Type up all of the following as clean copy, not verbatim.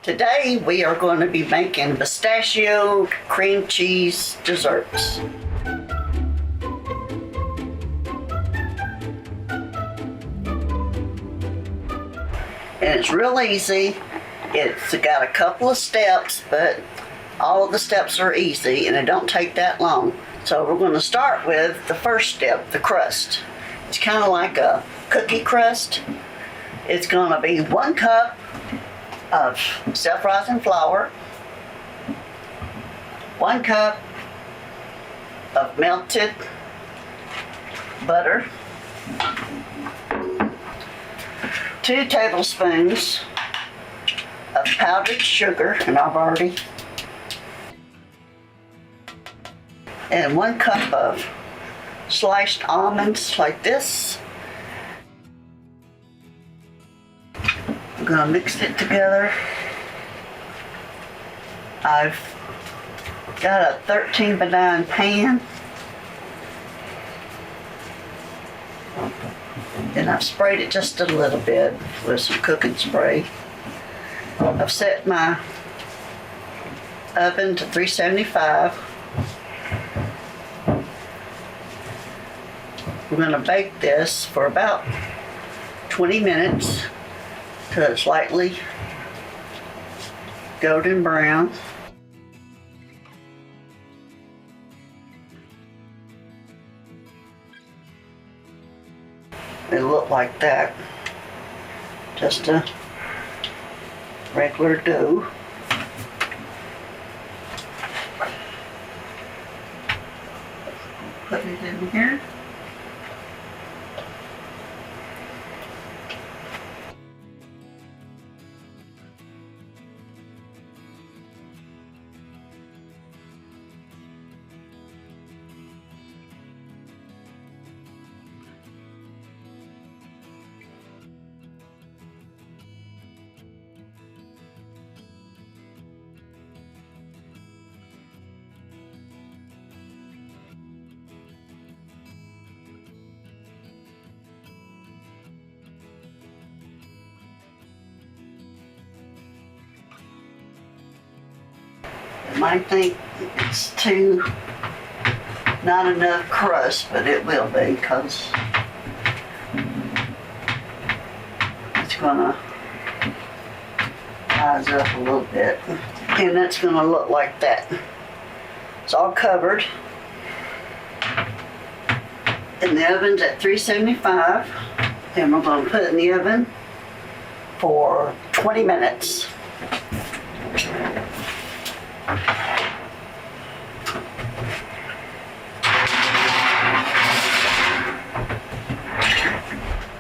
Today we are going to be making pistachio cream cheese desserts. And it's real easy. It's got a couple of steps, but all of the steps are easy and it don't take that long. So we're going to start with the first step, the crust. It's kind of like a cookie crust. It's going to be 1 cup of self-rising flour, 1 cup of melted butter, 2 tablespoons of powdered sugar, and I've already, and 1 cup of sliced almonds like this. I'm gonna mix it together. I've got a 13 by 9 pan, and I've sprayed it just a little bit with some cooking spray. I've set my oven to 375. We're gonna bake this for about 20 minutes. Till it's lightly golden brown. It'll look like that. Just a regular dough. Put it in here. You might think it's not enough crust, but it will be, because it's gonna rise up a little bit, and that's gonna look like that. It's all covered, and the oven's at 375, and we're gonna put it in the oven for 20 minutes.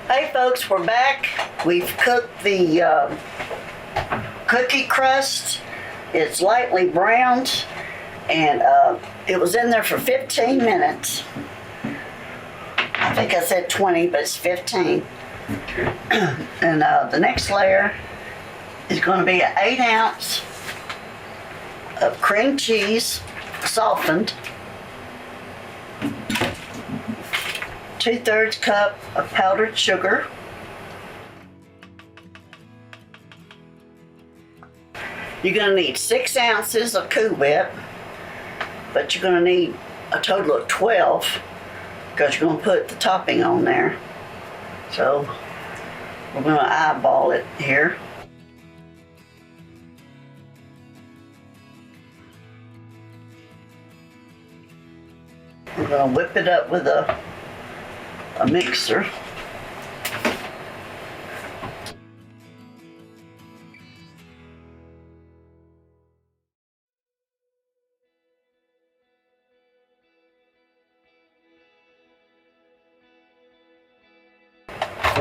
Hey folks, we're back. We've cooked the cookie crust. It's lightly browned, and it was in there for 15 minutes. I think I said 20, but it's 15. And the next layer is going to be an 8 ounce of cream cheese, softened, 2/3 cup of powdered sugar, you're going to need 6 ounces of Cool Whip, but you're going to need a total of 12 because you're going to put the topping on there. So we're going to eyeball it here. We're going to whip it up with a mixer.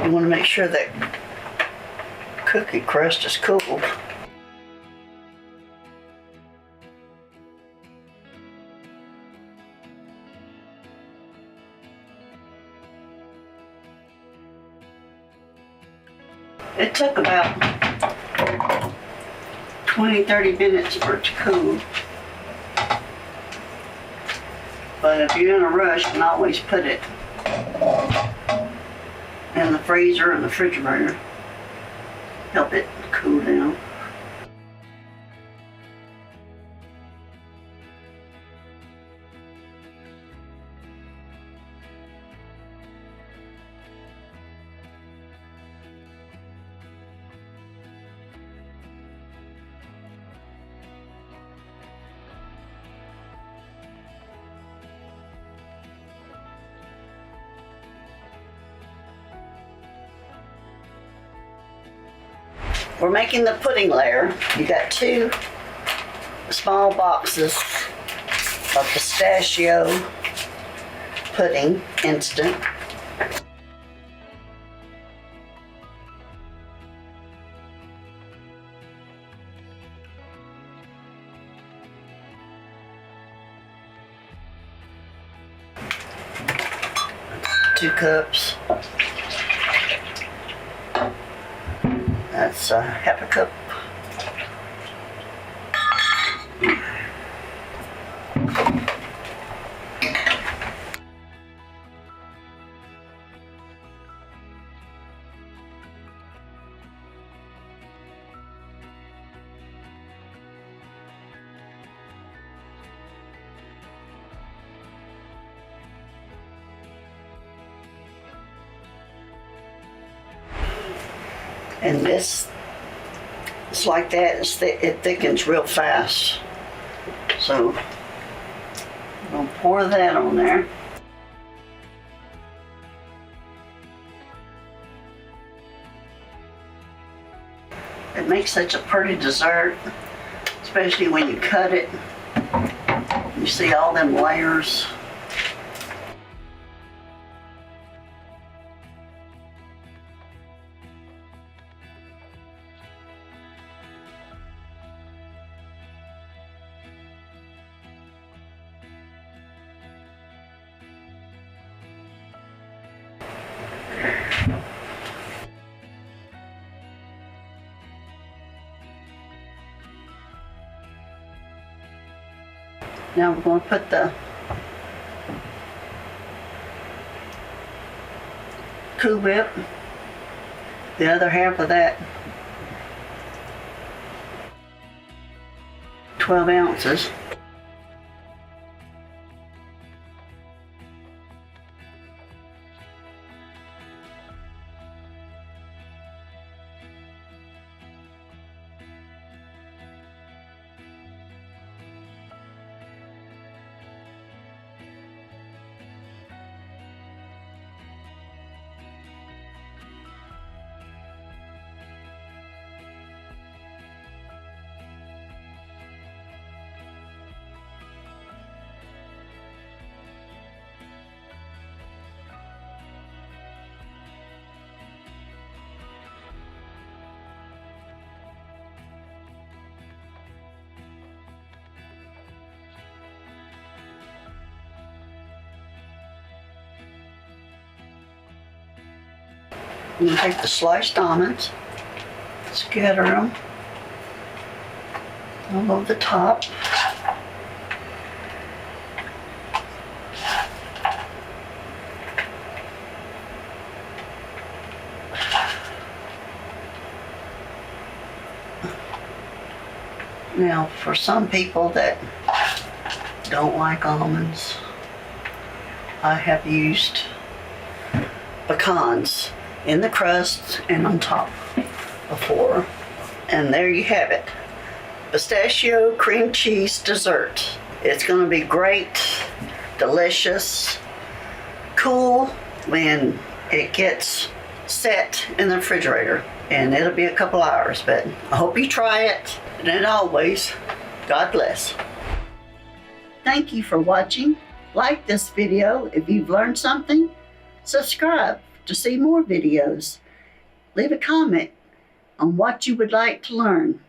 You want to make sure that cookie crust is cooled. It took about 20-30 minutes for it to cool. But if you're in a rush, you can always put it in the freezer and the refrigerator. Help it cool down. we're making the pudding layer. You got 2 small boxes of pistachio pudding, instant. Two cups. That's half a cup. And this, it's like that, it thickens real fast. So I'm gonna pour that on there. It makes such a pretty dessert, especially when you cut it. You see all them layers. Now we're going to put the Cool Whip, the other half of that, 12 ounces. I'm going to take the sliced almonds, scatter them all over the top. Now, for some people that don't like almonds, I have used pecans in the crust and on top before. And there you have it. Pistachio Cream Cheese Dessert. It's going to be great, delicious, cool when it gets set in the refrigerator. And it'll be a couple hours, but I hope you try it. And as always, God bless. Thank you for watching. Like this video if you've learned something. Subscribe to see more videos. Leave a comment on what you would like to learn.